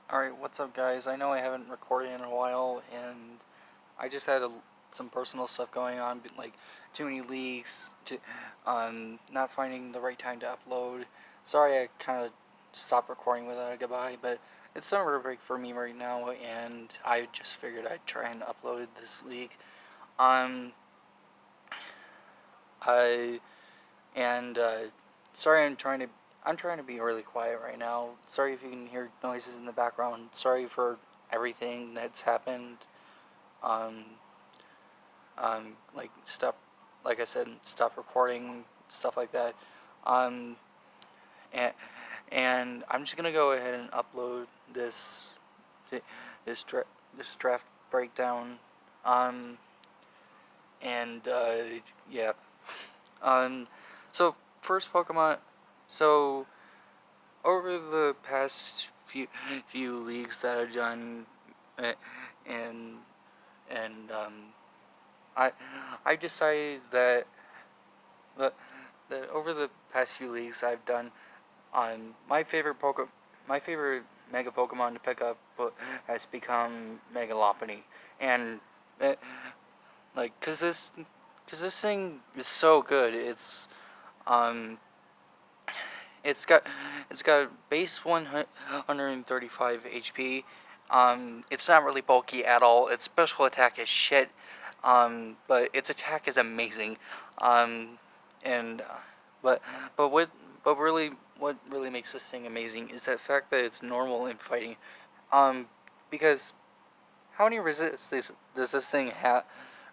Alright, what's up guys? I know I haven't recorded in a while, and I just had some personal stuff going on, like too many leaks, not finding the right time to upload. Sorry I kind of stopped recording without a goodbye, but it's summer break for me right now, and I just figured I'd try and upload this leak. Um, I, and, sorry I'm trying to be really quiet right now. Sorry if you can hear noises in the background. Sorry for everything that's happened. Um, like like I said, stop recording, stuff like that. Um, and, and I'm just gonna go ahead and upload this this draft breakdown. Um, and yeah. Um, so first Pokemon. So over the past few leagues that I've done, eh, and and I I decided that that over the past few leagues I've done, my favorite Mega Pokemon to pick up has become Megalopony, and uh, like cause this thing is so good. Um it's got it's got base 135 HP. It's not really bulky at all. Its special attack is shit. But its attack is amazing. Um, and but but but really what really makes this thing amazing is the fact that it's normal in fighting. Um, because how many resists this does this thing have,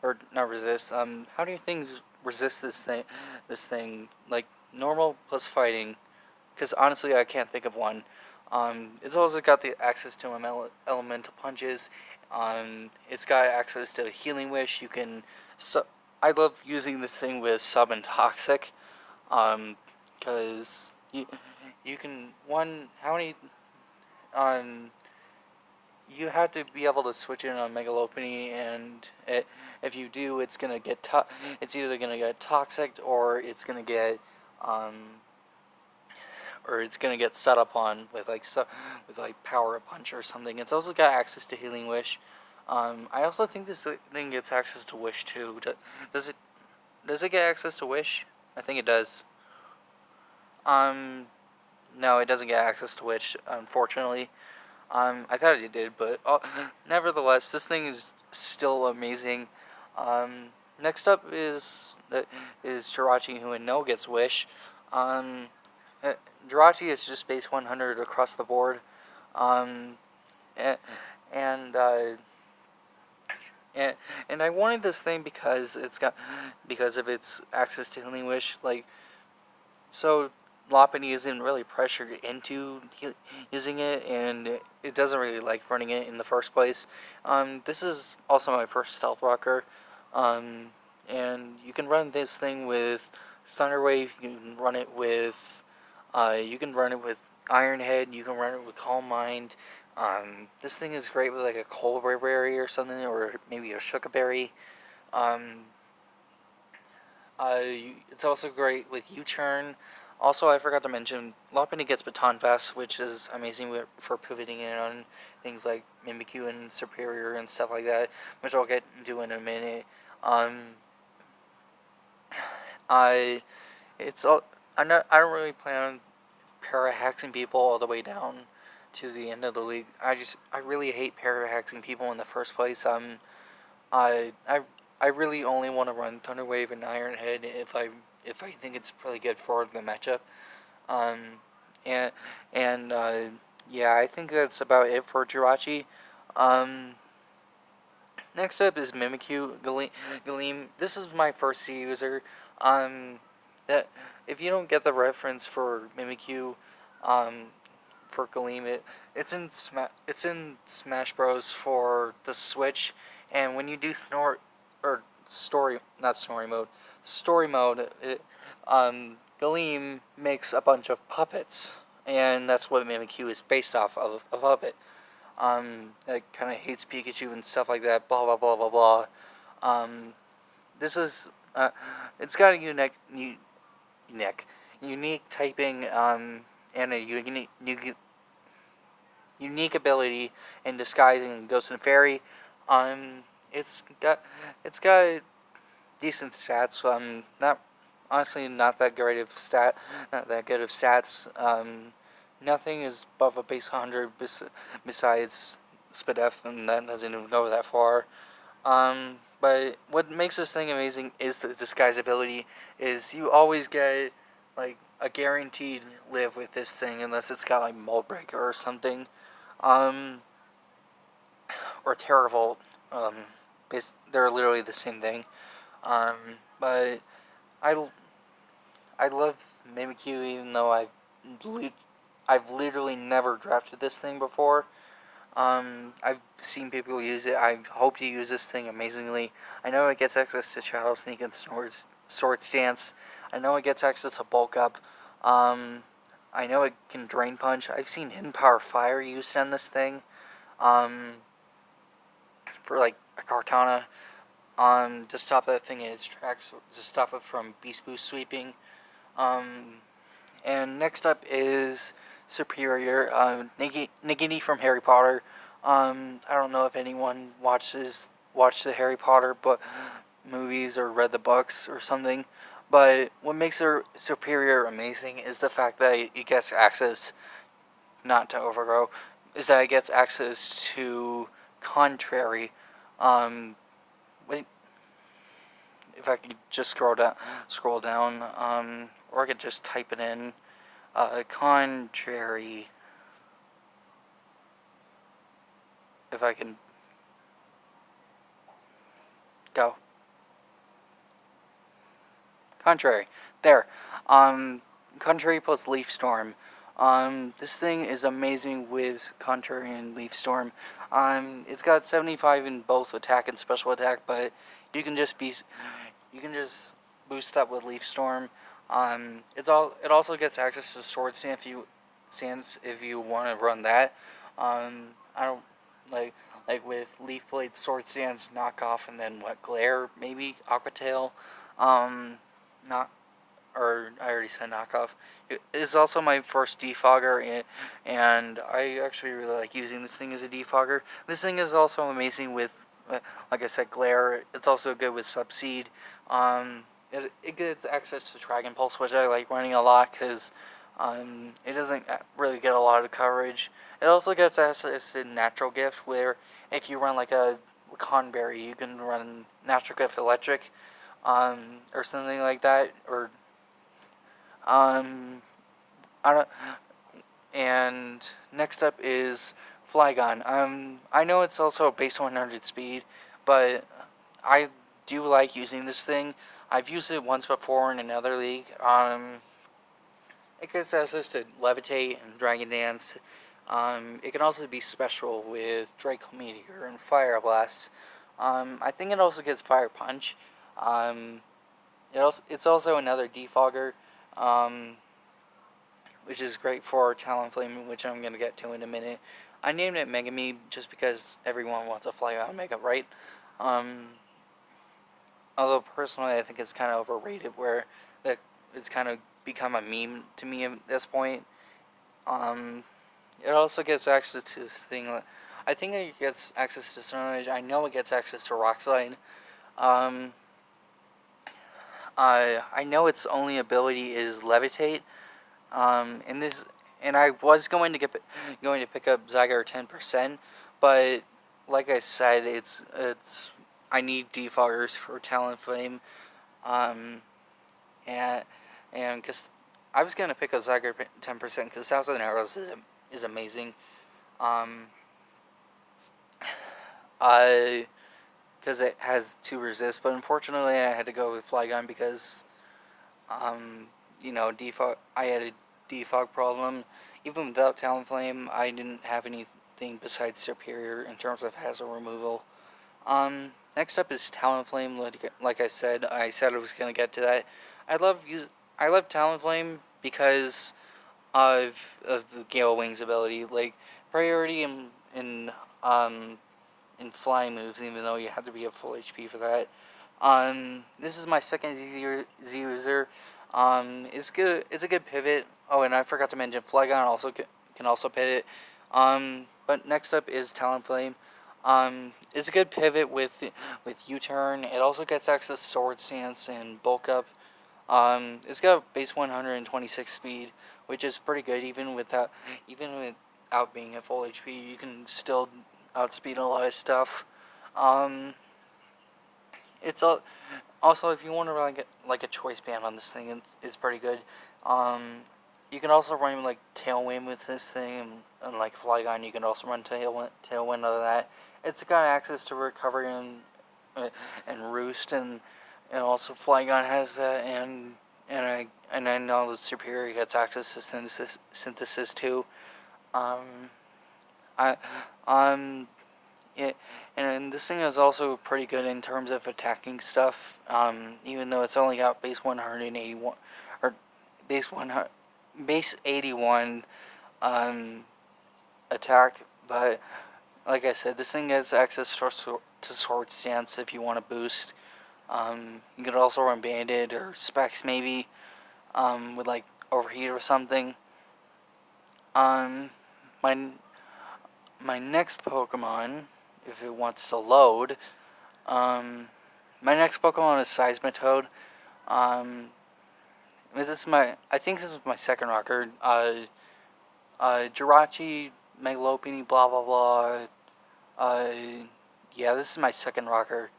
or not resist? How many things resist this thing like normal plus fighting? Because honestly, I can't think of one. It's also got the access to elemental punches. It's got access to healing wish. You can. I love using this thing with sub and toxic. Because you can how many um you have to be able to switch in on Megalopony, and if you do, it's either gonna get toxic um or it's gonna get set up on with like power punch or something. It's also got access to healing wish. I also think this thing gets access to wish too. Does it does it get access to wish? I think it does. Um, no, it doesn't get access to wish, unfortunately. I thought it did, but nevertheless, this thing is still amazing. Next up is Jirachi, who in no gets wish. Um, Jirachi is just base 100 across the board. Um, and and, uh, and I wanted this thing because of its access to healing wish. So Lopunny isn't really pressured into using it, and it doesn't really like running it in the first place. This is also my first Stealth Rocker, and you can run this thing with Thunder Wave. You can run it with Iron Head. You can run it with Calm Mind. This thing is great with like a Colbur Berry or something, or maybe a Shuka Berry. Um, it's also great with U-Turn. Also, I forgot to mention, Lopunny gets Baton Pass, which is amazing for pivoting in on things like Mimikyu and Superior and stuff like that, which I'll get into in a minute. Um, I, it's all, I don't really plan on para-hexing people all the way down to the end of the league. I really hate para-hexing people in the first place. I I I really only want to run Thunder Wave and Iron Head if I think it's really good for the matchup. Um, and yeah, I think that's about it for Jirachi. Um, Next up is Mimikyu Galeem. This is my first C user. Um, that if you don't get the reference for Mimikyu, um, for Galeem, it's in Smash Bros for the Switch, and when you do story mode, Galeem makes a bunch of puppets, and that's what Mimikyu is based off of, a puppet. That kind of hates Pikachu and stuff like that. Blah blah blah blah blah. Um, this is it's got a unique typing, and a unique ability in disguising Ghost and Fairy. It's got decent stats. Not honestly not that great of not that good of stats. Nothing is above a base 100 besides Spadef, and that doesn't even go that far. But what makes this thing amazing is the disguise ability. Is you always get like a guaranteed live with this thing unless it's got like Mold Breaker or something, or Terravolt. They're literally the same thing. But I I love Mimikyu even though I've literally never drafted this thing before. I've seen people use it. I hope to use this thing amazingly. I know it gets access to Shadow Sneak and Sword Stance. I know it gets access to Bulk Up. I know it can Drain Punch. I've seen Hidden Power Fire used on this thing. For like a Kartana. To stop that thing in its tracks, to stop it from Beast Boost sweeping. And next up is Superior, Nagini from Harry Potter. I don't know if anyone watched the Harry Potter movies or read the books or something, but what makes her Superior amazing is the fact that it gets access, not to overgrow, is that it gets access to Contrary. Wait, if I could just scroll down, or I could just type it in. Contrary. If I can go. Contrary. There. Contrary plus Leaf Storm. This thing is amazing with Contrary and Leaf Storm. It's got 75 in both attack and special attack, but you can just boost up with Leaf Storm. It also gets access to Sword Stance if you want to run that. I don't like with Leaf Blade, Sword Stance, Knockoff, and then Glare, maybe Aqua Tail. Not or I already said Knockoff. It is also my first defogger, and I actually really like using this thing as a defogger. This thing is also amazing with, like I said, Glare. It's also good with Subseed. It gets access to Dragon Pulse, which I like running a lot because it doesn't really get a lot of coverage. It also gets access to Natural Gift, where if you run like a Conberry, you can run Natural Gift Electric, or something like that, or I don't. And next up is Flygon. I know it's also base 100 speed, but I do like using this thing. I've used it once before in another league. It gets access to Levitate and Dragon Dance. It can also be special with Draco Meteor and Fire Blast. I think it also gets Fire Punch. It's also another defogger, which is great for Talonflame, which I'm going to get to in a minute. I named it Megami just because everyone wants a Flygon Mega, right? Although personally I think it's kind of overrated, where that it's kind of become a meme to me at this point. It also gets access to I think it gets access to Stone. I know it gets access to Rock Slide. I know its only ability is Levitate. And I was going to pick up Zygarde 10%, but like I said, I need defoggers for Talonflame, and because I was gonna pick up Zygarde 10% because Thousand Arrows is amazing, because it has 2 resist, but unfortunately I had to go with Flygon because I had a defog problem. Even without Talonflame, I didn't have anything besides Superior in terms of hazard removal. Next up is Talonflame. Like I said I was gonna get to that. I love Talonflame because of the Gale Wings ability, like priority in flying moves, even though you have to be at full HP for that. This is my second Z user. It's good. It's a good pivot. Oh, and I forgot to mention Flygon can also pivot. But next up is Talonflame. It's a good pivot with U-turn. It also gets access to Sword Stance and Bulk Up. It's got base 126 speed, which is pretty good even without being at full HP. You can still outspeed a lot of stuff. It's also, if you want to run like a choice band on this thing, it's pretty good. You can also run like Tailwind with this thing, and like Flygon, you can also run Tailwind of that. It's got access to Recovery and Roost, and also Flygon has that, and I know that Superior gets access to Synthesis too. I It, and this thing is also pretty good in terms of attacking stuff. Even though it's only got base 181 or base 81 attack, but like I said, this thing has access to Sword Stance if you want to boost. You could also run Bandit or Specs maybe, with like Overheat or something. My next Pokemon, if it wants to load, my next Pokemon is Seismitoad. I think this is my second record. Jirachi, Megalopini, blah blah blah. Yeah, this is my second rocker.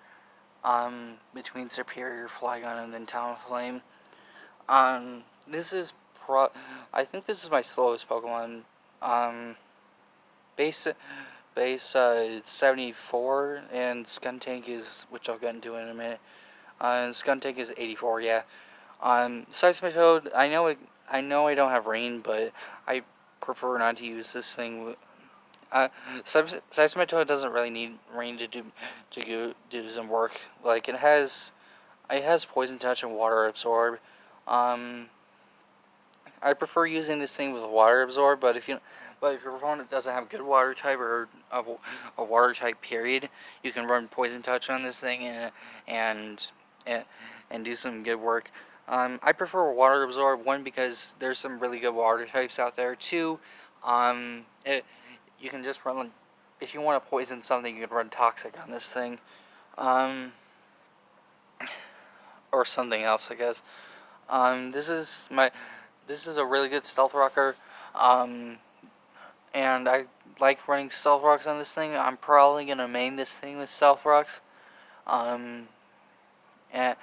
Between Superior, Flygon, and then Talonflame. I think this is my slowest Pokemon. Base 74, and Skuntank is, which I'll get into in a minute. Skuntank is 84. Yeah. Seismitoad. I know I don't have rain, but I prefer not to use this thing. Seismitoad doesn't really need rain to do some work. Like it has Poison Touch and Water Absorb. I prefer using this thing with Water Absorb, but if your opponent doesn't have good Water type or a Water type period, you can run Poison Touch on this thing and do some good work. I prefer Water Absorb, one, because there's some really good Water types out there. Two, you can just run, if you want to poison something, you can run Toxic on this thing. Or something else, I guess. This is a really good Stealth Rocker, and I like running Stealth Rocks on this thing. I'm probably gonna main this thing with Stealth Rocks, and I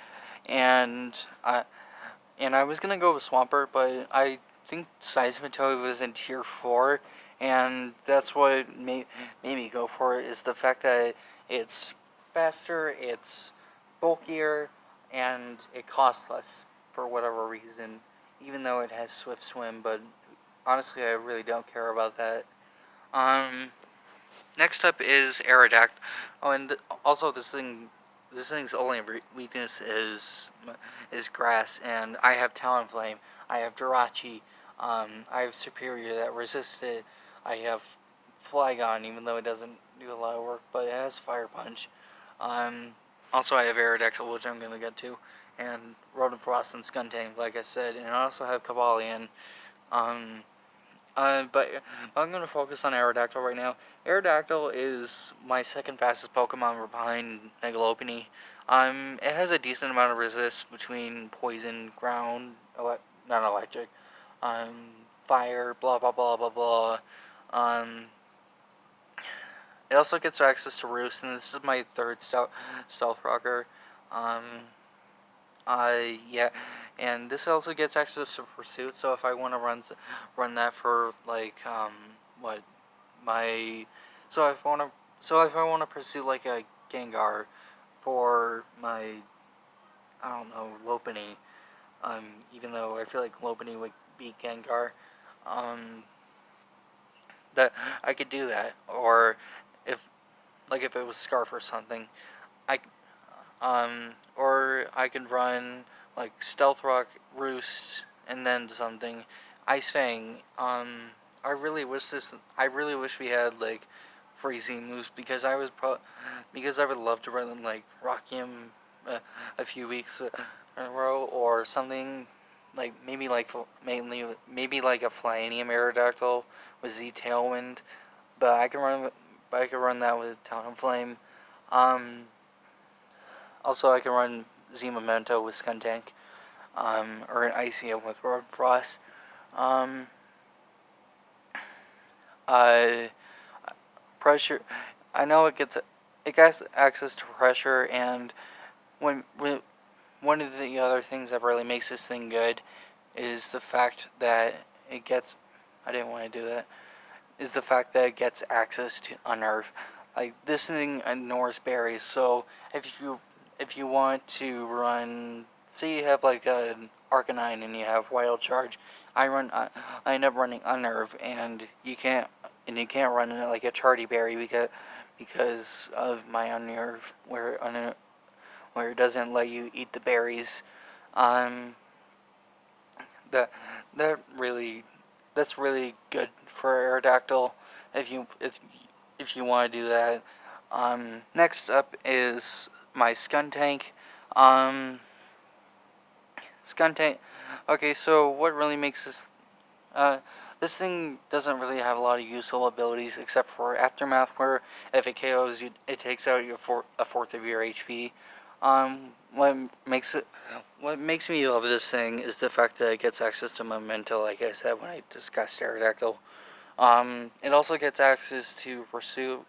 was gonna go with Swampert, but I think Seismitoad was in tier 4, and that's what made me go for it, is the fact that it's faster, it's bulkier, and it costs less for whatever reason, even though it has Swift Swim, but honestly I really don't care about that. Next up is Aerodactyl. Oh, and also this thing's only weakness is Grass, and I have Talonflame, I have Jirachi, I have Superior that resists it, I have Flygon, even though it doesn't do a lot of work, but it has Fire Punch. Also I have Aerodactyl, which I'm going to get to, and Rotem Frost and Skuntank, like I said, and I also have Cavalion. But I'm going to focus on Aerodactyl right now. Aerodactyl is my second fastest Pokemon behind Megalopini. It has a decent amount of resist between Poison, Ground, not Electric, Fire, blah blah blah blah blah. It also gets access to Roost, and this is my third Stealth Rocker. Yeah, and this also gets access to Pursuit, so if I want to run that for, like, if I want to pursue, like, a Gengar for my, I don't know, Lopunny, even though I feel like Lopunny would beat Gengar, that I could do that, or if it was Scarf or something, or I could run like Stealth Rock, Roost, and then something. Ice Fang. I really wish we had like freezing moves, because I would love to run like Rockium a few weeks in a row or something. like maybe like a Flyanium Aerodactyl with Z Tailwind, but I can run that with Talonflame. Also I can run Z Memento with Skuntank, or an Iceum with Rotem Frost. Um, uh, Pressure. I know it gets access to pressure, and when one of the other things that really makes this thing good is the fact that it gets. I didn't want to do that. Is the fact that it gets access to Unnerve. Like this thing ignores berries, so if you want to run, say you have like an Arcanine and you have Wild Charge, I end up running Unnerve, and you can't run it like a Charty Berry because of my Unnerve where it doesn't let you eat the berries. Um, that that really that's really good for Aerodactyl if you want to do that. Next up is my Skuntank. Um, Skuntank. Okay, so what really makes this thing doesn't really have a lot of useful abilities except for Aftermath, where if it KOs you, it takes out a fourth of your HP. What makes me love this thing is the fact that it gets access to Memento, like I said when I discussed Aerodactyl. It also gets access to Pursuit.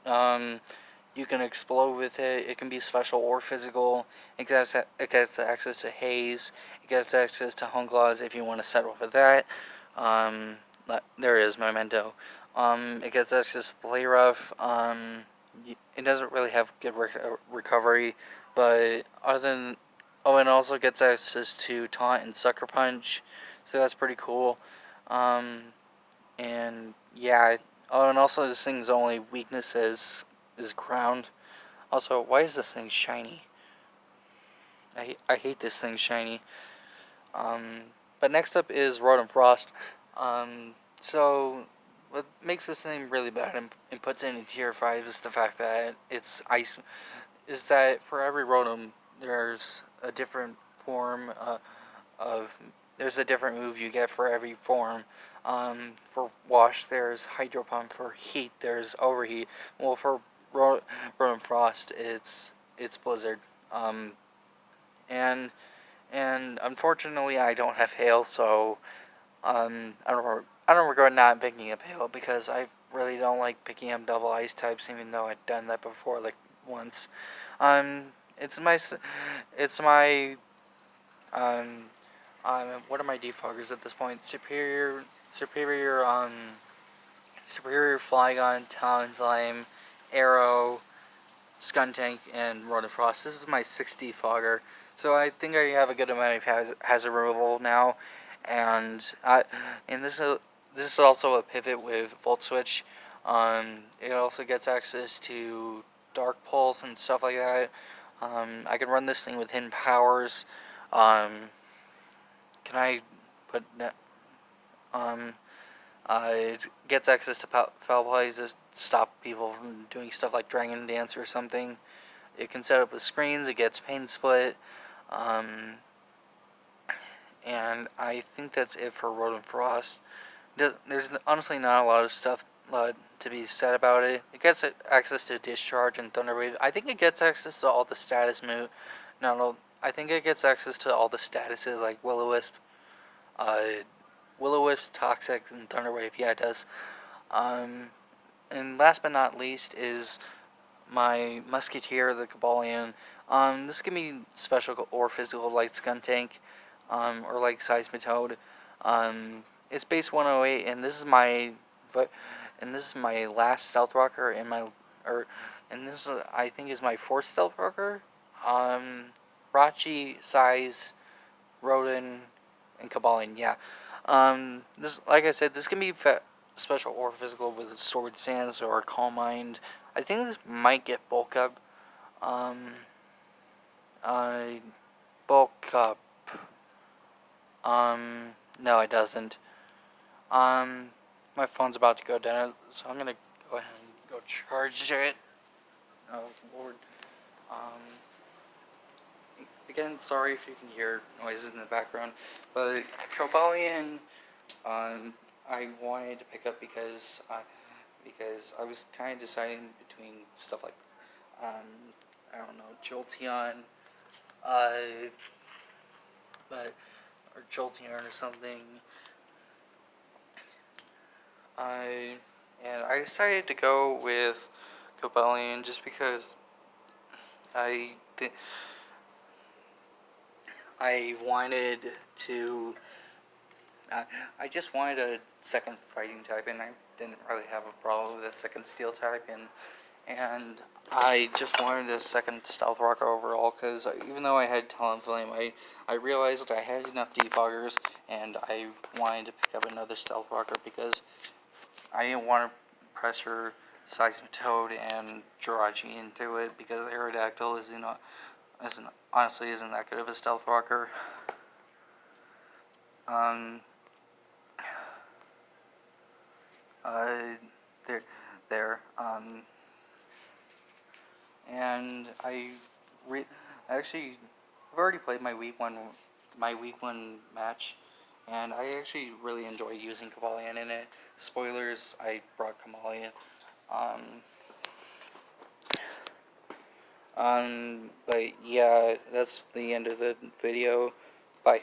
You can explode with it. It can be special or physical. It gets access to Haze. It gets access to Hung Claws if you want to settle for that. There it is, Memento. It gets access to Play Rough. It doesn't really have good recovery, but it also gets access to Taunt and Sucker Punch, so that's pretty cool. And yeah, and also this thing's only weakness is ground. Also, why is this thing shiny? I hate this thing shiny. But next up is Rotem Frost. So what makes this thing really bad and puts it in tier 5 is the fact that it's ice. Is that for every Rotom there's a different form of there's a different move you get for every form. For Wash there's Hydro Pump. For Heat there's Overheat. Well, for Rotom Frost it's Blizzard. And unfortunately I don't have Hail, so I don't regret not picking up Hail because I really don't like picking up double ice types, even though I've done that before like once. Um, it's my what are my defoggers at this point? Superior Flygon, Talonflame, Arrow, Skuntank, and Rotem Frost. This is my 6th defogger, so I think I have a good amount of hazard removal now, and this is also a pivot with Volt Switch. It also gets access to Dark Pulse and stuff like that. I can run this thing with hidden powers. Can I put it gets access to foul plays to stop people from doing stuff like Dragon Dance or something. It can set up with screens. It gets Pain Split. And I think that's it for Rotem Frost. There's honestly not a lot of stuff to be said about it. It gets access to Discharge and Thunderwave. I think it gets access to all the status move. No, I think it gets access to all the statuses like Will-O-Wisp, Toxic, and Thunderwave. Yeah, it does. And last but not least is my Musketeer, the Cabalion. This can be special or physical like Skuntank, or like Seismitoad. It's base 108, and this is my last Stealth Rocker, and this is, I think, is my 4th Stealth Rocker. Rachi, Size, Rodin, and Cabalion. Yeah. This, like I said, this can be special or physical with Sword Stance or Calm Mind. I think this might get Bulk Up. Bulk Up. No, it doesn't. My phone's about to go down, so I'm gonna go ahead and go charge it. Oh, Lord. again, sorry if you can hear noises in the background, but Cobalion, I wanted to pick up because I was kind of deciding between stuff like, I don't know, Jolteon, uh, but or Jolteon or something. And I decided to go with Cobalion just because I I wanted to. I just wanted a second fighting type, and I didn't really have a problem with a second steel type, and I just wanted a second stealth rocker overall, because even though I had Talonflame, I realized I had enough defoggers, and I wanted to pick up another stealth rocker because I didn't want to pressure Seismitoad and Jirachi into it, because Aerodactyl honestly isn't that good of a stealth rocker. Um, uh, there, there, and actually, I've already played my week one match, and I actually really enjoy using Cobalion in it. Spoilers, I brought Cobalion. But yeah, that's the end of the video. Bye.